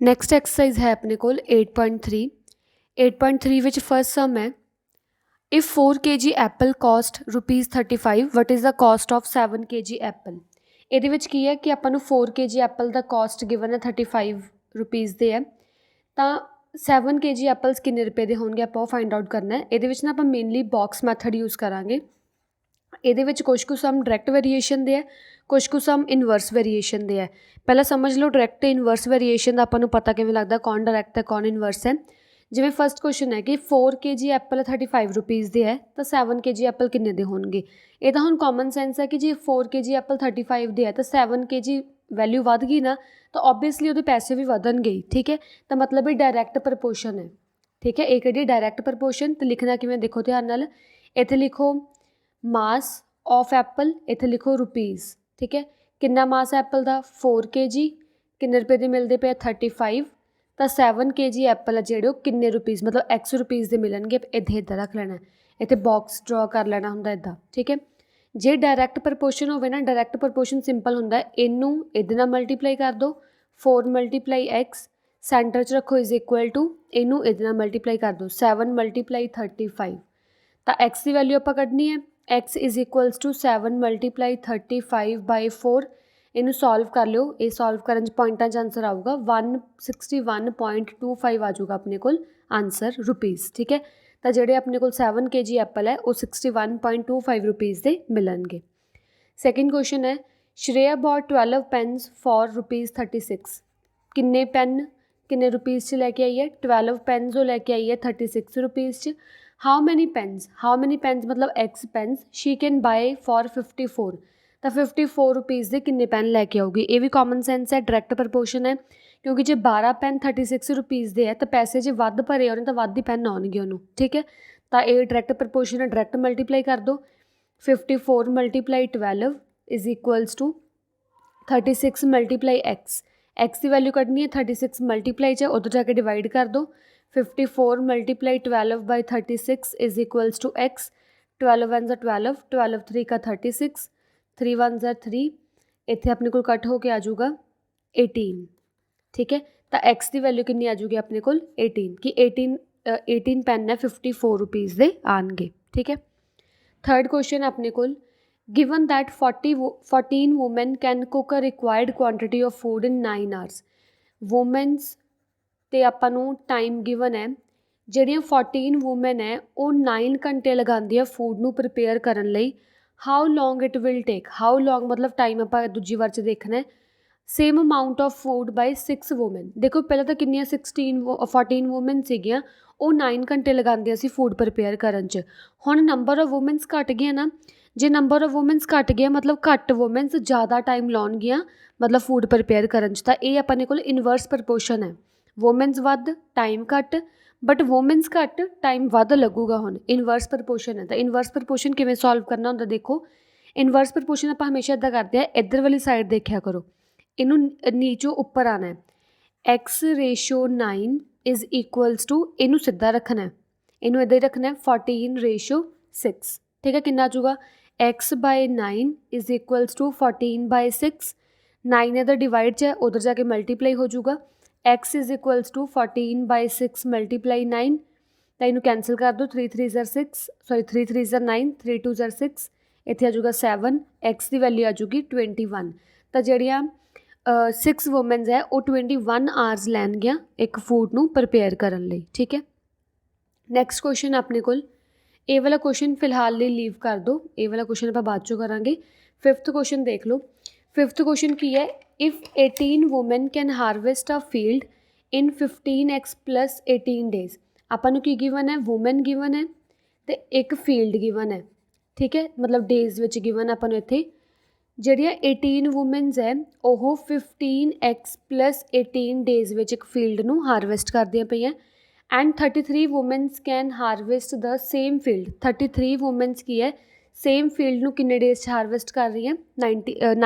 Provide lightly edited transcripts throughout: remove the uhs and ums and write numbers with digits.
Next exercise है अपने को 8.3 8.3 विच फर्स्ट सम है if 4 kg Apple cost ₹35 what is the cost of 7 kg Apple. ਇਹਦੇ ਵਿੱਚ ਕੀ ਹੈ ਕਿ ਆਪਾਂ ਨੂੰ 4 kg ਐਪਲ ਦਾ ਕਾਸਟ ਗਿਵਨ ਹੈ 35 ਰੁਪੀਜ਼ ਦੇ ਹੈ ਤਾਂ 7 kg ਐਪਲਸ ਕਿੰਨੇ ਰੁਪਏ ਦੇ ਹੋਣਗੇ ਆਪਾਂ ਉਹ ਫਾਈਂਡ ਆਊਟ ਕਰਨਾ ਹੈ। ਇਹਦੇ ਵਿੱਚ ਨਾ ਆਪਾਂ ਮੇਨਲੀ ਬਾਕਸ ਮੈਥਡ ਯੂਜ਼ ਕਰਾਂਗੇ। ਇਹਦੇ ਵਿੱਚ ਕੁਛ ਕੁ ਸਮ ਡਾਇਰੈਕਟ ਵੇਰੀਏਸ਼ਨ ਦੇ ਹੈ, ਕੁਛ ਕੁ ਸਮ ਇਨਵਰਸ ਵੇਰੀਏਸ਼ਨ ਦੇ ਹੈ। ਪਹਿਲਾਂ ਸਮਝ ਲਓ ਡਾਇਰੈਕਟ ਤੇ ਇਨਵਰਸ ਵੇਰੀਏਸ਼ਨ ਦਾ ਆਪਾਂ ਨੂੰ ਪਤਾ ਕਿਵੇਂ ਲੱਗਦਾ ਕੌਣ ਡਾਇਰੈਕਟ ਹੈ ਕੌਣ ਇਨਵਰਸ ਹੈ। ਜਿਵੇਂ ਫਸਟ ਕੁਐਸਚਨ ਹੈ ਕਿ 4 kg ਐਪਲ 35 ਰੁਪੀਜ਼ ਦੇ ਹੈ ਤਾਂ 7 kg ਐਪਲ ਕਿੰਨੇ ਦੇ ਹੋਣਗੇ। ਇਹ ਤਾਂ ਹੁਣ ਕਾਮਨ ਸੈਂਸ ਹੈ ਕਿ ਜੇ 4 kg ਐਪਲ 35 ਦੇ ਹੈ ਤਾਂ 7 kg ਵੈਲਿਊ ਵੱਧ ਗਈ ਨਾ ਤਾਂ ਓਬਵੀਅਸਲੀ ਉਹਦੇ ਪੈਸੇ ਵੀ ਵਧਣਗੇ ਹੀ। ਠੀਕ ਹੈ, ਤਾਂ ਮਤਲਬ ਇਹ ਡਾਇਰੈਕਟ ਪ੍ਰਪੋਰਸ਼ਨ ਹੈ। ਠੀਕ ਹੈ, ਇਹ ਕਿਹੜੀ ਡਾਇਰੈਕਟ ਪ੍ਰਪੋਰਸ਼ਨ। ਤੇ ਲਿਖਣਾ ਕਿਵੇਂ ਦੇਖੋ ਧਿਆਨ ਨਾਲ। ਇੱਥੇ ਲਿਖੋ ਮਾਸ ऑफ एप्पल, इत्थे लिखो रुपीज़। ठीक है, कितना मास एप्पल का 4 kg, किन्ने रुपए के मिलते पे 35 तो 7 kg एप्पल है जोड़े किन्ने रुपीज़ मतलब x रुपीज़ के मिलणगे। इत्थे इदा रख लेना, इत्थे बॉक्स ड्रॉ कर लेना हुंदा इदा। ठीक है, जे डायरैक्ट प्रपोर्शन होवे ना डायरैक्ट प्रपोर्शन सिंपल हुंदा इनू इहदे नाल मल्टीप्लाई कर दो 4 मल्टीप्लाई x सेंटर च रखो इज इक्वल टू इनू इहदे नाल मल्टीप्लाई कर दो 7 मल्टीप्लाई 35 तो x की वैल्यू आपां कढनी है x is equals to 7 multiply 35/4। इनू सॉल्व कर लो, ये सॉल्व करन पॉइंटा आंसर आऊगा 161.25 आ जाऊगा अपने को आंसर रुपीज़। ठीक है, तो जोड़े अपने को 7 kg एप्पल है वो 61.25 रुपीज़ के मिलणगे। सैकेंड क्वेश्चन है श्रेया बॉट 12 पेन्स फॉर ₹36। किन्ने पेन किन्ने रुपीज़ च लैके आई है 12 पेन्स वो लैके आई है 36 रुपीज़ च। हाउ मैनी पेन्स मतलब X pens she can buy for 54 तो 54 रुपीज़ के किन्ने पेन लैके आऊगी। ये भी कॉमन सेंस है, डायरैक्ट प्रपोर्शन है क्योंकि जो 12 पेन 36 रुपीज़ के है तो पैसे जो वध भरे होने तो वध ही पेन आउणगे उन्होंने। ठीक है, तो ये डायरैक्ट प्रपोर्शन है, डायरैक्ट मल्टीप्लाई कर दो 54 multiply 12 is equals to 36 multiply X की वैल्यू कढनी है 36 मल्टीप्लाई च उधर जाके डिवाइड कर दो 54 multiply 12/36 is equals to X. 12 1 ज़ा 12, 12 3 का 36, 3 1 ज़ा 3, इत्थे अपने को कट होके आ जाऊगा 18। ठीक है, तो एक्स की वैल्यू कितनी आ जाऊगी अपने को 18 कि 18 पेन है 54 रुपीज़ के आएंगे। ठीक है, थर्ड क्वेश्चन अपने को given that 14 women can cook a required quantity of food in 9 hours. Womens तो आपां नूं टाइम गिवन है ਜਿਹੜੀਆਂ 14 वूमेन है वो 9 घंटे लगांदी है फूड नूं प्रिपेयर करन लई। How long it will take, how long मतलब टाइम आपां दूजी वार च देखना है। Same amount of food by 6 women. देखो पहले तो कितनी 14 वूमेन सीगियां वो 9 घंटे लगांदियां सी फूड प्रिपेयर करन च। हुण नंबर ऑफ वूमेनस घट गया ना, जे नंबर ऑफ वूमेनस घट गया मतलब घट वूमेनस ज़्यादा टाइम लाउणगियां मतलब फूड प्रिपेयर करन च। तां ये अपने कोल इनवर्स प्रपोर्शन है, वूमेनस वध टाइम घट बट वूमेनस घट टाइम वध लगूगा। हुण इनवर्स प्रपोर्शन है, तो इनवर्स प्रपोर्शन किवें सॉल्व करना हुंदा देखो। इनवर्स प्रपोर्शन आपां हमेशा इदां करदे आ, इधर वाली साइड देखिया करो, इनू नीचों उपर आना है x/9 इज़ इक्वल्स टू इनू सीधा रखना है, इनू इधर ही रखना है 14/6। ठीक है, कितना आजूगा x/9 इज़ इक्वल्स टू 14/6। 9 इधर डिवाइड च है उधर जाके मल्टीप्लाई हो जाऊगा x is equals to 14/6 multiply 9 तो इनू कैंसल कर दो 3 3 ज़ा 6 सॉरी 3 3 ज़ा 9 3 2 ज़ा 6 इत्थे आ जाऊगा 7 x की वैल्यू आ जाऊगी 21। तो जड़ियाँ 6 वूमेनस है वो 21 आवर्स लैणगियां एक फूड नूं प्रिपेयर करन लई। ठीक है, नैक्सट क्वेश्चन अपने कोल ये वाला क्वेश्चन फिलहाल लिए लीव कर दो, ये वाला क्वेश्चन आप बाद चों करांगे। फिफ्थ क्वेश्चन देख लो। फिफ्थ क्वेश्चन की है if 18 women can harvest a field in 15x + 18 days. आपां नूं की गिवन है वूमेन गिवन है तो एक फील्ड गिवन है। ठीक है, मतलब डेज़ विच गिवन आपां नूं इत्थे ਜਿਹੜੀਆਂ 18 ਵੂਮਨਸ है ਉਹ 15x + 18 डेज़ ਵਿੱਚ ਇੱਕ ਫੀਲਡ ਨੂੰ ਹਾਰਵੈਸਟ ਕਰਦੀਆਂ ਪਈਆਂ and 33 womens can harvest the same field. 33 womens ਕੀ ਹੈ ਸੇਮ ਫੀਲਡ ਨੂੰ ਕਿੰਨੇ ਡੇਜ਼ 'ਚ ਹਾਰਵੈਸਟ ਕਰ ਰਹੀਆਂ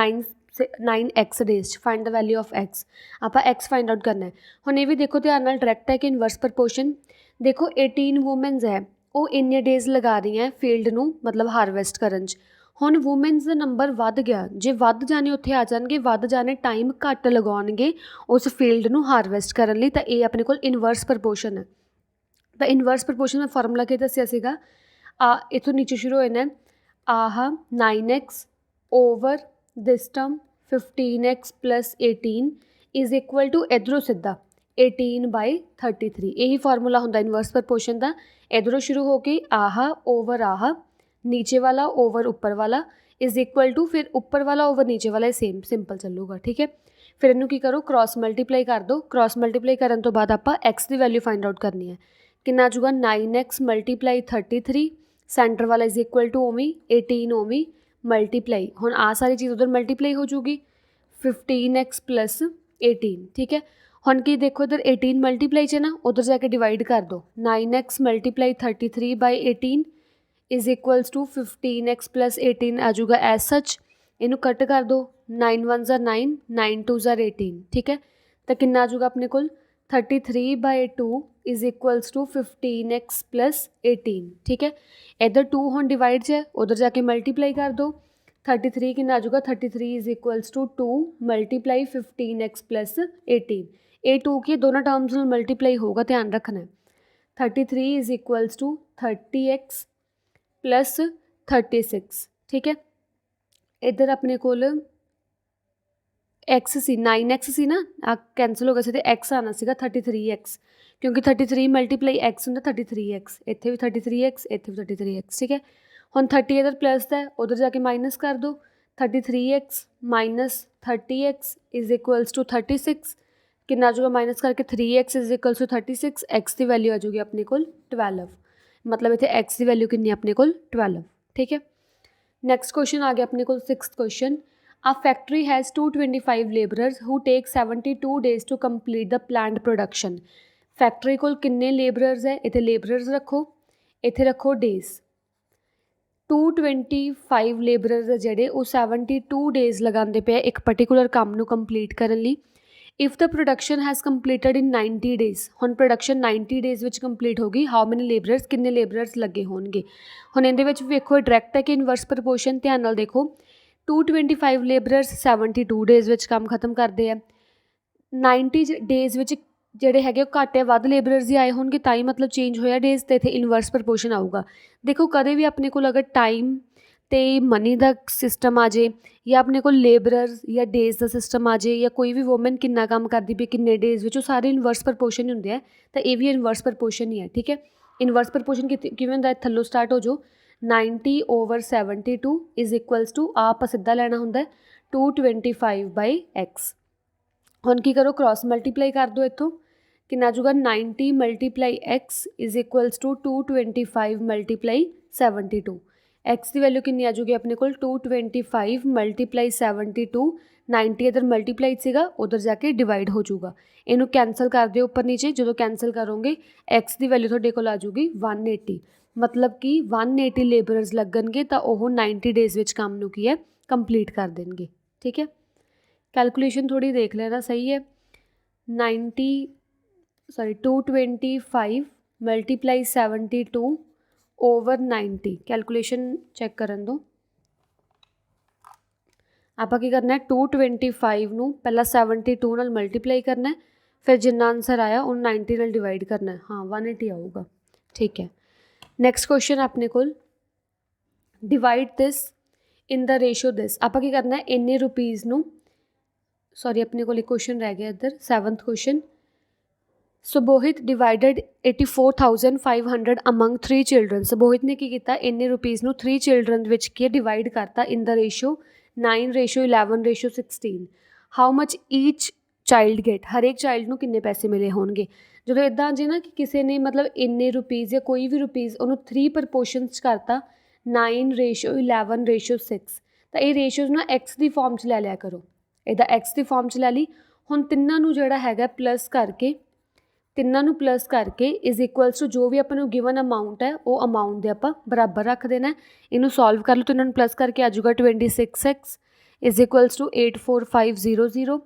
9x डेज़ 'ਚ। Find the value of x, ਆਪਾਂ x फाइंड आउट करना है। ਹੁਣ ਇਹ ਵੀ ਦੇਖੋ ਧਿਆਨ ਨਾਲ डायरैक्ट है कि इनवर्स प्रपोर्शन। देखो 18 वूमनस है वो इन्ने डेज़ लगा रही हैं फील्ड ਨੂੰ मतलब हारवैसट करन 'ਚ। ਹੁਣ ਵੂਮੈਨਸ ਦਾ ਨੰਬਰ ਵੱਧ ਗਿਆ, ਜੇ ਵੱਧ ਜਾਣੇ ਉੱਥੇ ਆ ਜਾਣਗੇ, ਵੱਧ ਜਾਣੇ ਟਾਈਮ ਘੱਟ ਲਗਾਉਣਗੇ ਉਸ ਫੀਲਡ ਨੂੰ ਹਾਰਵੈਸਟ ਕਰਨ ਲਈ, ਤਾਂ ਇਹ ਆਪਣੇ ਕੋਲ ਇਨਵਰਸ ਪ੍ਰਪੋਰਸ਼ਨ ਹੈ। ਤਾਂ ਇਨਵਰਸ ਪ੍ਰਪੋਰਸ਼ਨ ਦਾ ਫਾਰਮੂਲਾ ਕੀ ਦੱਸਿਆ ਸੀਗਾ, ਇੱਥੋਂ ਨੀਚੇ ਸ਼ੁਰੂ ਹੋਏ ਨੇ, ਆਹ 9x over this term 15x + 18 is equal to ਇੱਧਰੋਂ ਸਿੱਧਾ 18/33। ਇਹੀ ਫਾਰਮੂਲਾ ਹੁੰਦਾ ਇਨਵਰਸ ਪ੍ਰਪੋਰਸ਼ਨ ਦਾ। ਇੱਧਰੋਂ ਸ਼ੁਰੂ ਹੋ ਕੇ ਆਹ ਓਵਰ ਆਹ, ਨੀਚੇ ਵਾਲਾ ਓਵਰ ਉੱਪਰ ਵਾਲਾ ਇਜ਼ ਇਕੁਅਲ ਟੂ, ਫਿਰ ਉੱਪਰ ਵਾਲਾ ਓਵਰ ਨੀਚੇ ਵਾਲਾ ਸੇਮ ਸਿੰਪਲ ਚੱਲੂਗਾ, ਠੀਕ ਹੈ। ਫਿਰ ਇਹਨੂੰ ਕੀ ਕਰੋ, ਕ੍ਰੋਸ ਮਲਟੀਪਲਾਈ ਕਰ ਦਿਓ। ਕ੍ਰੋਸ ਮਲਟੀਪਲਾਈ ਕਰਨ ਤੋਂ ਬਾਅਦ ਆਪਾਂ x ਦੀ ਵੈਲਿਊ ਫਾਈਂਡ ਆਊਟ ਕਰਨੀ ਹੈ। ਕਿੰਨਾ ਆ ਜਾਊਗਾ, 9x × 33, ਸੈਂਟਰ ਵਾਲਾ ਇਜ਼ ਇਕੁਅਲ ਟੂ ਉਵੇਂ 18 ਉਵੇਂ ਮਲਟੀਪਲਾਈ, ਹੁਣ ਆਹ ਸਾਰੀ ਚੀਜ਼ ਉਧਰ ਮਲਟੀਪਲਾਈ ਹੋ ਜੂਗੀ 15x + 18, ਠੀਕ ਹੈ। ਹੁਣ ਕੀ ਦੇਖੋ ਇੱਧਰ 18 ਮਲਟੀਪਲਾਈ 'ਚ ਨਾ, ਉੱਧਰ ਜਾ ਕੇ ਡਿਵਾਈਡ ਕਰ ਦਿਓ, 9x × 33/18 is equals to 15x + 18 ਆ ਜਾਊਗਾ ਐਜ਼ ਸੱਚ। ਇਹਨੂੰ ਕੱਟ ਕਰ ਦਿਓ, 9 1s are 9, 9 2s are 18, ਠੀਕ ਹੈ। ਤਾਂ ਕਿੰਨਾ ਆ ਜਾਊਗਾ ਆਪਣੇ ਕੋਲ, 33/2 ਇਜ਼ ਇਕੁਅਲਸ ਟੂ 15x + 18, ਠੀਕ ਹੈ। ਇੱਧਰ 2 ਹੁਣ ਡਿਵਾਈਡ 'ਚ ਹੈ, ਉੱਧਰ ਜਾ ਕੇ ਮਲਟੀਪਲਾਈ ਕਰ ਦਿਓ, 33 ਕਿੰਨਾ ਆ ਜਾਊਗਾ, 33 ਇਜ਼ ਇਕੁਅਲਸ ਟੂ 2 × 15x + 18। ਇਹ 2 ਕੀ ਦੋਨਾਂ ਟਰਮਸ ਨਾਲ ਮਲਟੀਪਲਾਈ ਹੋਊਗਾ, ਧਿਆਨ ਰੱਖਣਾ। 33 ਇਜ਼ ਇਕੁਅਲਸ ਟੂ 30x + 36, ਠੀਕ ਹੈ। ਇੱਧਰ ਆਪਣੇ ਕੋਲ x ਸੀ, 9x ਸੀ ਨਾ, ਆ ਕੈਂਸਲ ਹੋ ਗਿਆ ਸੀ ਅਤੇ x ਆਉਣਾ ਸੀਗਾ 33x, ਕਿਉਂਕਿ 33 ਮਲਟੀਪਲਾਈ x ਹੁੰਦਾ 33x, ਇੱਥੇ ਵੀ 33x, ਇੱਥੇ ਵੀ 33x, ਠੀਕ ਹੈ। ਹੁਣ 30 ਇੱਧਰ ਪਲੱਸ ਦਾ, ਉੱਧਰ ਜਾ ਕੇ ਮਾਈਨਸ ਕਰ ਦਿਓ, 33x - 30x is equals to 36, ਕਿੰਨਾ ਆ ਜਾਊਗਾ, ਮਾਈਨਸ ਕਰਕੇ 3x is equals to 36, x ਦੀ ਵੈਲਿਊ ਆ ਜਾਊਗੀ ਆਪਣੇ ਕੋਲ 12, ਮਤਲਬ ਇੱਥੇ x ਦੀ ਵੈਲਿਊ ਕਿੰਨੀ ਆਪਣੇ ਕੋਲ 12, ਠੀਕ ਹੈ। ਨੈਕਸਟ ਕੁਐਸਚਨ ਆ ਗਿਆ ਆਪਣੇ ਕੋਲ 6th question. A factory has 225 laborers who take 72 days to complete the planned production. Factory ਕੋਲ ਕਿੰਨੇ ਲੇਬਰਰਸ ਹੈ, ਇੱਥੇ ਲੇਬਰਰਸ ਰੱਖੋ, ਇੱਥੇ ਰੱਖੋ ਡੇਜ਼। 225 ਲੇਬਰਰਸ ਹੈ ਜਿਹੜੇ ਉਹ 72 ਡੇਜ਼ ਲਗਾਉਂਦੇ ਪਏ ਇੱਕ ਪਰਟੀਕੂਲਰ ਕੰਮ ਨੂੰ ਕੰਪਲੀਟ ਕਰਨ ਲਈ। If the production has completed in 90 days, ਹੁਣ ਪ੍ਰੋਡਕਸ਼ਨ 90 ਡੇਜ਼ ਵਿੱਚ ਕੰਪਲੀਟ ਹੋ ਗਈ, ਹਾਊ ਮੈਨੀ ਲੇਬਰਰਸ, ਕਿੰਨੇ ਲੇਬਰਰਸ ਲੱਗੇ ਹੋਣਗੇ। ਹੁਣ ਇਹਦੇ ਵਿੱਚ ਵੇਖੋ ਡਾਇਰੈਕਟ ਹੈ ਕਿ ਇਨਵਰਸ ਪ੍ਰਪੋਰਸ਼ਨ, ਧਿਆਨ ਨਾਲ ਦੇਖੋ, 225 ਲੇਬਰਰਸ 72 ਡੇਜ਼ ਵਿੱਚ ਕੰਮ ਖਤਮ ਕਰਦੇ ਆ, 90 ਡੇਜ਼ ਵਿੱਚ ਜਿਹੜੇ ਹੈਗੇ ਉਹ ਘੱਟ ਹੈ, ਵੱਧ ਲੇਬਰਰਸ ਹੀ ਆਏ ਹੋਣਗੇ, ਤਾਂ ਹੀ ਮਤਲਬ ਚੇਂਜ ਹੋਇਆ ਡੇਜ਼, ਅਤੇ ਇੱਥੇ ਇਨਵਰਸ ਪ੍ਰਪੋਰਸ਼ਨ ਆਊਗਾ। ਦੇਖੋ ਕਦੇ ਵੀ ਆਪਣੇ ਕੋਲ ਅਗਰ ਟਾਈਮ ਅਤੇ ਮਨੀ ਦਾ ਸਿਸਟਮ ਆ ਜਾਏ, ਜਾਂ ਆਪਣੇ ਕੋਲ ਲੇਬਰਰਸ ਜਾਂ ਡੇਜ਼ ਦਾ ਸਿਸਟਮ ਆ ਜਾਏ, ਜਾਂ ਕੋਈ ਵੀ ਵੂਮਨ ਕਿੰਨਾ ਕੰਮ ਕਰਦੀ ਪਈ ਕਿੰਨੇ ਡੇਜ਼ ਵਿੱਚ, ਉਹ ਸਾਰੇ ਇਨਵਰਸ ਪ੍ਰਪੋਰਸ਼ਨ ਹੁੰਦੇ ਆ, ਤਾਂ ਇਹ ਵੀ ਇਨਵਰਸ ਪ੍ਰਪੋਰਸ਼ਨ ਹੀ ਹੈ, ਠੀਕ ਹੈ। ਇਨਵਰਸ ਪ੍ਰਪੋਰਸ਼ਨ ਕਿਵੇਂ ਹੁੰਦਾ, ਥੱਲੋਂ ਸਟਾਰਟ ਹੋ ਜਾਓ, 90/72 ਇਜ਼ ਇਕੁਅਲਸ ਟੂ, ਆਪਾਂ ਸਿੱਧਾ ਲੈਣਾ ਹੁੰਦਾ 225/x। ਹੁਣ ਕੀ ਕਰੋ, ਕ੍ਰੋਸ ਮਲਟੀਪਲਾਈ ਕਰ ਦਿਓ, ਇੱਥੋਂ ਕਿੰਨਾ ਆ ਜਾਊਗਾ, 90 × x is equals to 225 × 72। x ਦੀ ਵੈਲਿਊ ਕਿੰਨੀ ਆ ਜਾਊਗੀ ਆਪਣੇ ਕੋਲ, 225 × 72, 90 ਇੱਧਰ ਮਲਟੀਪਲਾਈ ਸੀਗਾ, ਉੱਧਰ ਜਾ ਕੇ ਡਿਵਾਈਡ ਹੋ ਜਾਊਗਾ। ਇਹਨੂੰ ਕੈਂਸਲ ਕਰ ਦਿਓ ਉੱਪਰ ਨੀਚੇ, ਜਦੋਂ ਕੈਂਸਲ ਕਰੋਗੇ x ਦੀ ਵੈਲਿਊ ਤੁਹਾਡੇ ਕੋਲ ਆ ਜਾਊਗੀ 180, ਮਤਲਬ ਕਿ 180 ਲੇਬਰਰਸ ਲੱਗਣਗੇ, ਤਾਂ ਉਹ 90 ਡੇਜ਼ ਵਿੱਚ ਕੰਮ ਨੂੰ ਕੀ ਹੈ ਕੰਪਲੀਟ ਕਰ ਦੇਣਗੇ, ਠੀਕ ਹੈ। ਕੈਲਕੂਲੇਸ਼ਨ ਥੋੜ੍ਹੀ ਦੇਖ ਲੈਣਾ, ਸਹੀ ਹੈ। 225 × 72 ਓਵਰ 90, ਕੈਲਕੂਲੇਸ਼ਨ ਚੈੱਕ ਕਰਨ ਦਿਓ। ਆਪਾਂ ਕੀ ਕਰਨਾ, 225 ਨੂੰ ਪਹਿਲਾਂ 72 ਨਾਲ ਮਲਟੀਪਲਾਈ ਕਰਨਾ, ਫਿਰ ਜਿੰਨਾ ਆਨਸਰ ਆਇਆ ਉਹਨੂੰ 90 ਨਾਲ ਡਿਵਾਈਡ ਕਰਨਾ, ਹਾਂ 180 ਆਊਗਾ, ਠੀਕ ਹੈ। ਨੈਕਸਟ ਕੁਐਸਚਨ ਆਪਣੇ ਕੋਲ, divide this in the ratio ਦਿਸ। ਆਪਾਂ ਕੀ ਕਰਨਾ, ਇੰਨੇ ਰੁਪੀਜ਼ ਨੂੰ, ਸੌਰੀ ਆਪਣੇ ਕੋਲ ਇੱਕ ਕੁਐਸਚਨ ਰਹਿ ਗਿਆ ਇੱਧਰ, 7th question. Subohit divided 84,500 among 3 children. Subohit ਨੇ ਕੀ ਕੀਤਾ, ਇੰਨੇ ਰੁਪੀਜ਼ ਨੂੰ 3 ਚਿਲਡਰਨ ਵਿੱਚ ਕੀ ਡਿਵਾਈਡ ਕਰਤਾ in the ratio 9:11:16। How much each child get, ਹਰੇਕ ਚਾਈਲਡ ਨੂੰ ਕਿੰਨੇ ਪੈਸੇ ਮਿਲੇ ਹੋਣਗੇ। ਜਦੋਂ ਇੱਦਾਂ ਜੇ ਨਾ ਕਿ ਕਿਸੇ ਨੇ ਮਤਲਬ ਇੰਨੇ ਰੁਪੀਜ਼ ਜਾਂ ਕੋਈ ਵੀ ਰੁਪੀਜ਼ ਉਹਨੂੰ 3 ਪ੍ਰਪੋਰਸ਼ਨਸ 'ਚ ਕਰਤਾ, 9:11:6, ਤਾਂ ਇਹ ਰੇਸ਼ੋਜ਼ ਨਾ ਐਕਸ ਦੀ ਫਾਰਮ 'ਚ ਲੈ ਲਿਆ ਕਰੋ, ਇਹਦਾ ਐਕਸ ਦੀ ਫਾਰਮ 'ਚ ਲੈ ਲਈ। ਹੁਣ ਤਿੰਨਾਂ ਨੂੰ ਜਿਹੜਾ ਹੈਗਾ ਪਲੱਸ ਕਰਕੇ, ਤਿੰਨਾਂ ਨੂੰ ਪਲੱਸ ਕਰਕੇ ਇਜ਼ ਇਕੁਅਲਸ ਟੂ ਜੋ ਵੀ ਆਪਾਂ ਨੂੰ ਗਿਵਨ ਅਮਾਊਂਟ ਹੈ ਉਹ ਅਮਾਊਂਟ ਦੇ ਆਪਾਂ ਬਰਾਬਰ ਰੱਖ ਦੇਣਾ। ਇਹਨੂੰ ਸੋਲਵ ਕਰ ਲਓ, ਤਾਂ ਇਹਨਾਂ ਨੂੰ ਪਲੱਸ ਕਰਕੇ ਆ ਜਾਊਗਾ 26x is equals to 84500।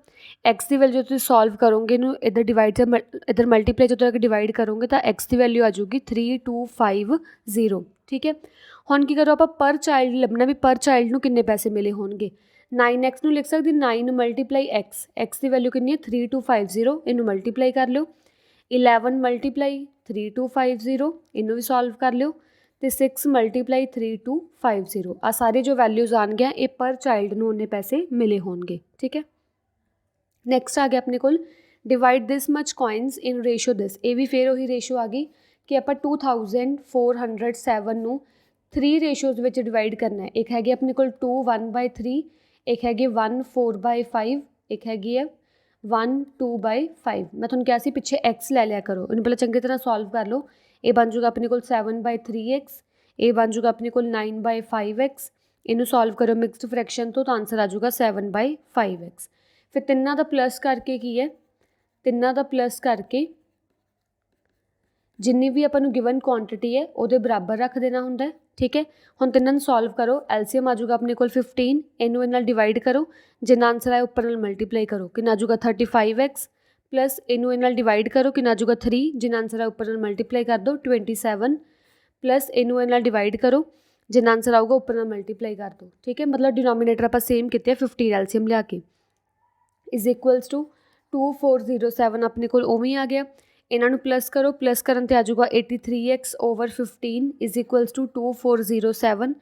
X ਦੀ ਵੈਲਿਊ ਤੁਸੀਂ ਸੋਲਵ ਕਰੋਗੇ, ਇਹਨੂੰ ਇੱਧਰ ਡਿਵਾਈਡ ਇੱਧਰ ਮਲਟੀਪਲਾਈ ਜਦੋਂ ਤੱਕ ਡਿਵਾਈਡ ਕਰੋਗੇ ਤਾਂ ਐਕਸ ਦੀ ਵੈਲਿਊ ਆ ਜਾਊਗੀ 3250, ਠੀਕ ਹੈ। ਹੁਣ ਕੀ ਕਰੋ ਆਪਾਂ ਪਰ ਚਾइल्ड ਲੱਭਣਾ ਵੀ ਪਰ ਚਾइल्ड ਨੂੰ ਕਿੰਨੇ ਪੈਸੇ ਮਿਲੇ ਹੋਣਗੇ। 9x ਨੂੰ ਲਿਖ ਸਕਦੇ 9 ਮਲਟੀਪਲਾਈ x ਦੀ ਵੈਲਿਊ ਕਿੰਨੀ ਹੈ 3250, ਇਹਨੂੰ ਮਲਟੀਪਲਾਈ ਕਰ ਲਿਓ। 11 ਮਲਟੀਪਲਾਈ 3250, ਇਹਨੂੰ ਵੀ ਸੋਲਵ ਕਰ ਲਿਓ। ਤੇ 6 ਮਲਟੀਪਲਾਈ 3250, ਆ ਸਾਰੇ ਜੋ ਵੈਲਿਊਜ਼ ਆਉਣਗੇ ਇਹ ਪਰ ਚਾइल्ड ਨੂੰ ਉਹਨੇ ਪੈਸੇ ਮਿਲੇ ਹੋਣਗੇ। ਠੀਕ ਹੈ, ਨੈਕਸਟ ਆ ਗਿਆ ਆਪਣੇ ਕੋਲ ਡਿਵਾਈਡ ਦਿਸ ਮਚ ਕੋਇਨਸ ਇਨ ਰੇਸ਼ੋ ਦਿਸ। ਇਹ ਵੀ ਫਿਰ ਉਹੀ ਰੇਸ਼ੋ ਆ ਗਈ ਕਿ ਆਪਾਂ 2407 ਨੂੰ 3 ਰੇਸ਼ੋਜ਼ ਵਿੱਚ ਡਿਵਾਈਡ ਕਰਨਾ ਹੈ। ਇੱਕ ਹੈਗੀ ਆਪਣੇ ਕੋਲ 2 1/3, ਇੱਕ ਹੈਗੀ 1 4/5, ਇੱਕ ਹੈਗੀ ਹੈ 1 2/5। ਮੈਂ ਤੁਹਾਨੂੰ ਕਿਹਾ ਸੀ ਪਿੱਛੇ x ਲੈ ਲਿਆ ਕਰੋ, ਇਹਨੂੰ ਪਹਿਲਾਂ ਚੰਗੀ ਤਰ੍ਹਾਂ ਸੋਲਵ ਕਰ ਲਓ। ਇਹ ਬਣ ਜੂਗਾ ਆਪਣੇ ਕੋਲ 7/3x, ਇਹ ਬਣ ਜੂਗਾ ਆਪਣੇ ਕੋਲ 9/5x। ਇਹਨੂੰ ਸੋਲਵ ਕਰੋ ਮਿਕਸਡ ਫ੍ਰੈਕਸ਼ਨ ਤੋਂ ਤਾਂ ਆਂਸਰ ਆ ਜੂਗਾ 7/5x। ਫਿਰ ਤਿੰਨਾਂ ਦਾ ਪਲੱਸ ਕਰਕੇ ਕੀ ਹੈ, ਤਿੰਨਾਂ ਦਾ ਪਲੱਸ ਕਰਕੇ ਜਿੰਨੀ ਵੀ ਆਪਾਂ ਨੂੰ ਗਿਵਨ ਕੁਆਂਟਿਟੀ ਹੈ ਉਹਦੇ ਬਰਾਬਰ ਰੱਖ ਦੇਣਾ ਹੁੰਦਾ ਹੈ। ਠੀਕ ਹੈ, ਹੁਣ ਤਿੰਨਾਂ ਨੂੰ ਸੋਲਵ ਕਰੋ, ਐਲਸੀਐਮ ਆ ਜੂਗਾ ਆਪਣੇ ਕੋਲ 15, ਇਹਨੂੰ ਇਹਨਾਂ ਨਾਲ ਡਿਵਾਈਡ ਕਰੋ, ਜਿੰਨਾ ਆਂਸਰ ਆਇਆ ਉੱਪਰ ਨਾਲ ਮਲਟੀਪਲਾਈ ਕਰੋ, ਕਿੰਨਾ ਆ ਜੂਗਾ 35x, ਪਲੱਸ ਇਹਨੂੰ ਇਹਨਾਂ ਨਾਲ ਡਿਵਾਈਡ ਕਰੋ, ਕਿੰਨਾ ਆ ਜੂਗਾ 3, ਜਿੰਨਾ ਆਂਸਰ ਆਇਆ ਉੱਪਰ ਨਾਲ ਮਲਟੀਪਲਾਈ ਕਰ ਦਿਓ 27, ਪਲੱਸ ਇਹਨੂੰ ਇਹਨਾਂ ਨਾਲ ਡਿਵਾਈਡ ਕਰੋ, ਜਿੰਨਾ ਆਂਸਰ ਆਊਗਾ ਉੱਪਰ ਨਾਲ ਮਲਟੀਪਲਾਈ ਕਰ ਦਿਓ। ਠੀਕ ਹੈ, ਮਤਲਬ ਡਿਨੋਮੀਨੇਟਰ ਆਪਾਂ ਸੇਮ ਕੀਤੇ 15 ਐਲਸੀਐਮ ਲਿਆ ਕੇ ਇਜ਼ ਇਕੁਅਲਸ ਟੂ 2407 ਆਪਣੇ ਕੋਲ ਉਵੇਂ ਆ ਗਿਆ। ਇਹਨਾਂ ਨੂੰ ਪਲੱਸ ਕਰੋ, ਪਲੱਸ ਕਰਨ 'ਤੇ ਆ ਜਾਊਗਾ 83x over 15 is equals to 2407।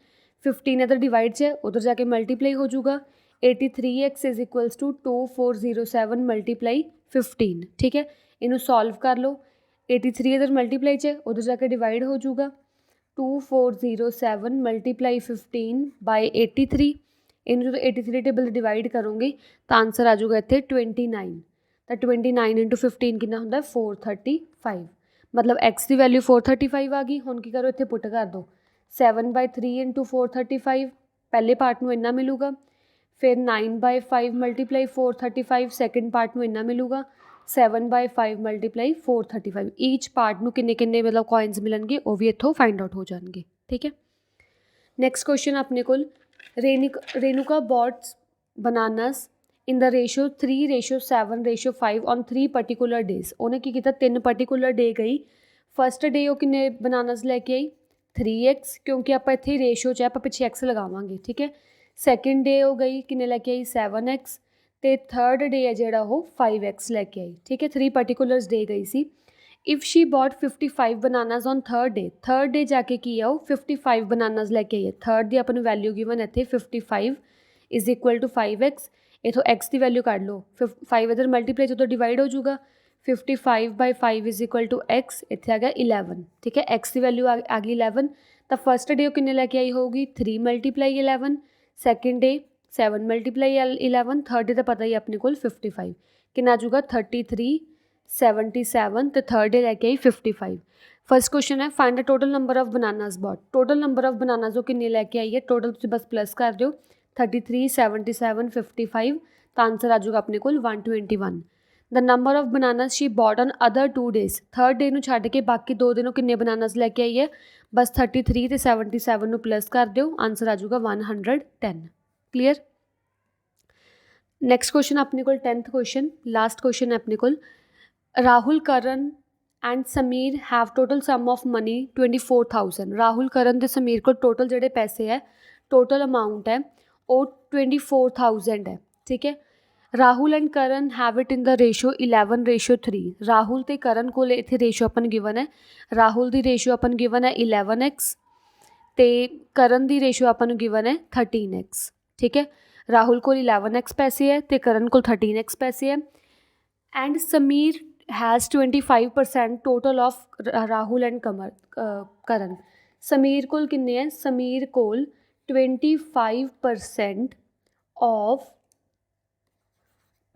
15 ਇੱਧਰ ਡਿਵਾਈਡ 'ਚ ਹੈ, ਉੱਧਰ ਜਾ ਕੇ ਮਲਟੀਪਲਾਈ ਹੋ ਜਾਊਗਾ 83x is equals to 2407 multiply 15। ਠੀਕ ਹੈ, ਇਹਨੂੰ ਸੋਲਵ ਕਰ ਲਓ। 83 ਇੱਧਰ ਮਲਟੀਪਲਾਈ 'ਚ ਹੈ, ਉੱਧਰ ਜਾ ਕੇ ਡਿਵਾਈਡ ਹੋ ਜਾਊਗਾ 2407 ਮਲਟੀਪਲਾਈ 15 ਬਾਈ 83। ਇਹਨੂੰ ਜਦੋਂ 83 ਟੇਬਲ ਡਿਵਾਈਡ ਕਰੋਗੇ ਤਾਂ ਆਂਸਰ ਆ ਜਾਊਗਾ ਇੱਥੇ 29। ਤਾਂ 29 ਇੰਟੂ 15 ਕਿੰਨਾ ਹੁੰਦਾ 435। ਮਤਲਬ x ਦੀ ਵੈਲਿਊ 435 ਆ ਗਈ। ਹੁਣ ਕੀ ਕਰੋ, ਇੱਥੇ ਪੁੱਟ ਕਰ ਦਿਓ 7/3 ਇੰਟੂ 435, ਪਹਿਲੇ ਪਾਰਟ ਨੂੰ ਇੰਨਾ ਮਿਲੂਗਾ। ਫਿਰ 9/5 ਮਲਟੀਪਲਾਈ 435, ਸੈਕਿੰਡ ਪਾਰਟ ਨੂੰ ਇੰਨਾ ਮਿਲੂਗਾ। 7/5 ਮਲਟੀਪਲਾਈ 435, ਈਚ ਪਾਰਟ ਨੂੰ ਕਿੰਨੇ ਕਿੰਨੇ ਮਤਲਬ ਕੋਇਨਸ ਮਿਲਣਗੇ ਉਹ ਵੀ ਇੱਥੋਂ ਫਾਈਂਡ ਆਊਟ ਹੋ ਜਾਣਗੇ। ਠੀਕ ਹੈ, ਨੈਕਸਟ ਕੁਐਸਚਨ ਆਪਣੇ ਕੋਲ Renuka bought bananas in the ratio 3:7:5 on 3 particular days। ਉਹਨੇ ਕੀ ਕੀਤਾ, 3 particular day ਗਈ। ਫਸਟ ਡੇ ਉਹ ਕਿੰਨੇ ਬਨਾਨਾਸ ਲੈ ਕੇ ਆਈ 3x, ਕਿਉਂਕਿ ਆਪਾਂ ਇੱਥੇ ਰੇਸ਼ੋ 'ਚ ਆਪਾਂ ਪਿੱਛੇ x ਲਗਾਵਾਂਗੇ। ਠੀਕ ਹੈ, ਸੈਕਿੰਡ ਡੇ ਉਹ ਗਈ ਕਿੰਨੇ ਲੈ ਕੇ ਆਈ 7x, ਅਤੇ ਥਰਡ ਡੇ ਹੈ ਜਿਹੜਾ ਉਹ 5x ਲੈ ਕੇ ਆਈ। ਠੀਕ ਹੈ, 3 particulars ਡੇ ਗਈ ਸੀ। If she bought 55 bananas on third day ਜਾ ਕੇ ਕੀ ਆ ਉਹ 55 ਬਨਾਨਾਸ ਲੈ ਕੇ ਆਈ ਹੈ। ਥਰਡ ਦੀ ਆਪਾਂ ਨੂੰ ਵੈਲਿਊ ਗਿਵਨ ਇੱਥੇ 55 ਇਜ਼ ਇਕੁਅਲ ਟੂ 5x। ਇੱਥੋਂ x ਦੀ ਵੈਲਿਊ ਕੱਢ ਲਓ, 5 ਇੱਧਰ ਮਲਟੀਪਲਾਈ ਜਦੋਂ ਡਿਵਾਈਡ ਹੋ ਜਾਊਗਾ 55/5 ਇਜ਼ ਇਕੁਅਲ ਟੂ x, ਇੱਥੇ ਆ ਗਿਆ 11। ਠੀਕ ਹੈ, x ਦੀ ਵੈਲਿਊ ਆ ਗਈ 11। ਤਾਂ ਫਸਟ ਡੇ ਉਹ ਕਿੰਨੇ ਲੈ ਕੇ ਆਈ ਹੋਊਗੀ 3 multiply 11, second day 7 multiply 11, third ਡੇ ਤਾਂ ਪਤਾ ਹੀ ਆਪਣੇ ਕੋਲ 55, ਕਿੰਨਾ ਆ ਜਾਊਗਾ 3377, ਅਤੇ ਥਰਡ ਡੇ ਲੈ ਕੇ ਆਈ 55। ਫਸਟ ਕੁਐਸਚਨ ਹੈ find the total number of bananas bought. Total number of bananas ਉਹ ਕਿੰਨੇ ਲੈ ਕੇ ਆਈ ਹੈ, ਟੋਟਲ ਤੁਸੀਂ ਬਸ ਪਲੱਸ ਕਰ ਦਿਓ 33 77 55, ਤਾਂ ਆਂਸਰ ਆ ਜਾਊਗਾ ਆਪਣੇ ਕੋਲ 121। The number of bananas she bought on other 2 days। Third day ਨੂੰ ਛੱਡ ਕੇ ਬਾਕੀ 2 ਦਿਨ ਉਹ ਕਿੰਨੇ ਬਨਾਨਾਸ ਲੈ ਕੇ ਆਈ ਹੈ, ਬਸ 33 ਅਤੇ 77 ਨੂੰ ਪਲੱਸ ਕਰ ਦਿਓ, ਆਂਸਰ ਆ ਜਾਊਗਾ 110। ਕਲੀਅਰ। ਨੈਕਸਟ ਕੁਐਸਚਨ ਆਪਣੇ ਕੋਲ 10th ਕੁਐਸਚਨ, ਲਾਸਟ ਕੁਐਸਚਨ ਹੈ ਆਪਣੇ ਕੋਲ। Rahul Karan and Sameer have total sum of money 24,000। Rahul Karan ਅਤੇ ਸਮੀਰ ਕੋਲ ਟੋਟਲ ਜਿਹੜੇ ਪੈਸੇ ਹੈ, ਟੋਟਲ ਅਮਾਊਂਟ ਹੈ ਉਹ 24,000 ਹੈ। ਠੀਕ ਹੈ, ਰਾਹੁਲ ਐਂਡ ਕਰਨ have it in the ratio 11:3। Rahul ਅਤੇ ਕਰਨ ਕੋਲ ਇੱਥੇ ਰੇਸ਼ੋ ਆਪਾਂ ਨੂੰ ਗਿਵਨ ਹੈ, ਰਾਹੁਲ ਦੀ ਰੇਸ਼ੋ ਆਪਾਂ ਨੂੰ ਗਿਵਨ ਹੈ 11x, ਅਤੇ ਕਰਨ ਦੀ ਰੇਸ਼ੋ ਆਪਾਂ ਨੂੰ ਗਿਵਨ ਹੈ 13x। ਠੀਕ ਹੈ, ਰਾਹੁਲ ਕੋਲ 11x ਪੈਸੇ ਹੈ ਅਤੇ ਕਰਨ ਕੋਲ 13x ਪੈਸੇ ਹੈ। And Sameer has 25% total of Rahul and Karan. Sameer ਕੋਲ ਕਿੰਨੇ ਹੈ, ਸਮੀਰ ਕੋਲ 25% of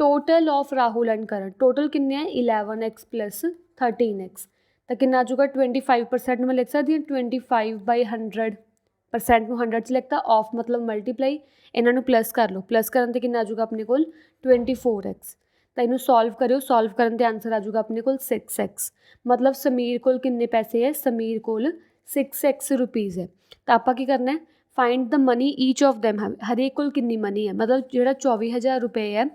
total of Rahul and Karan. Total ਕਿੰਨੇ ਹੈ 11x ਪਲੱਸ 13x, ਤਾਂ ਕਿੰਨਾ ਆ ਜਾਊਗਾ 25% ਨੂੰ ਮੈਂ ਲਿਖ ਸਕਦੀ ਹਾਂ 25/100%, ਨੂੰ 100 'ਚ ਲਿਖਤਾ, ਆਫ ਮਤਲਬ ਮਲਟੀਪਲਾਈ, ਇਹਨਾਂ ਨੂੰ ਪਲੱਸ ਕਰ ਲਓ, ਪਲੱਸ ਕਰਨ 'ਤੇ ਕਿੰਨਾ ਆ ਜਾਊਗਾ ਆਪਣੇ ਕੋਲ 24x। ਤਾਂ ਇਹਨੂੰ ਸੋਲਵ ਕਰਿਓ, ਸੋਲਵ ਕਰਨ 'ਤੇ ਆਂਸਰ ਆ ਜਾਊਗਾ ਆਪਣੇ ਕੋਲ 6x। ਮਤਲਬ ਸਮੀਰ ਕੋਲ ਕਿੰਨੇ ਪੈਸੇ ਹੈ, ਸਮੀਰ ਕੋਲ 6x ਰੁਪੀਜ਼ ਹੈ। ਤਾਂ ਆਪਾਂ ਕੀ ਕਰਨਾ ਹੈ, find the money each of them ਹੈ, ਹਰੇਕ ਕੋਲ ਕਿੰਨੀ ਮਨੀ ਹੈ। ਮਤਲਬ ਜਿਹੜਾ 24,000 ਰੁਪਏ ਹੈ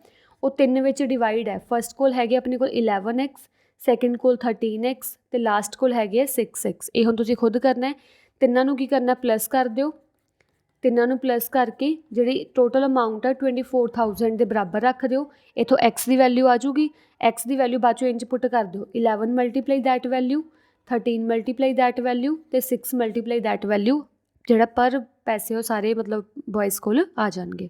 ਉਹ 3 ਵਿੱਚ ਡਿਵਾਈਡ ਹੈ। ਫਸਟ ਕੋਲ ਹੈਗੇ ਆਪਣੇ ਕੋਲ 11x, ਸੈਕਿੰਡ ਕੋਲ 13x, ਅਤੇ ਲਾਸਟ ਕੋਲ ਹੈਗੇ 6x। ਇਹ ਹੁਣ ਤੁਸੀਂ ਖੁਦ ਕਰਨਾ ਹੈ, ਤਿੰਨਾਂ ਨੂੰ ਕੀ ਕਰਨਾ, ਪਲੱਸ ਕਰ ਦਿਓ। ਤਿੰਨਾਂ ਨੂੰ ਪਲੱਸ ਕਰਕੇ ਜਿਹੜੀ ਟੋਟਲ ਅਮਾਊਂਟ ਹੈ 24,000 ਦੇ ਬਰਾਬਰ ਰੱਖ ਦਿਓ। ਇੱਥੋਂ ਐਕਸ ਦੀ ਵੈਲਿਊ ਆ ਜੂਗੀ। ਐਕਸ ਦੀ ਵੈਲਿਊ ਬਾਅਦ 'ਚੋਂ ਇੰਝ ਪੁੱਟ ਕਰ ਦਿਓ, 11 multiply that value, 13 multiply that value ਅਤੇ 6 ਮਲਟੀਪਲਾਈ ਦੈਟ ਵੈਲਿਊ। ਜਿਹੜਾ ਪਰ ਪੈਸੇ ਉਹ ਸਾਰੇ ਮਤਲਬ ਬॉयज़ ਕੋਲ ਆ ਜਾਣਗੇ।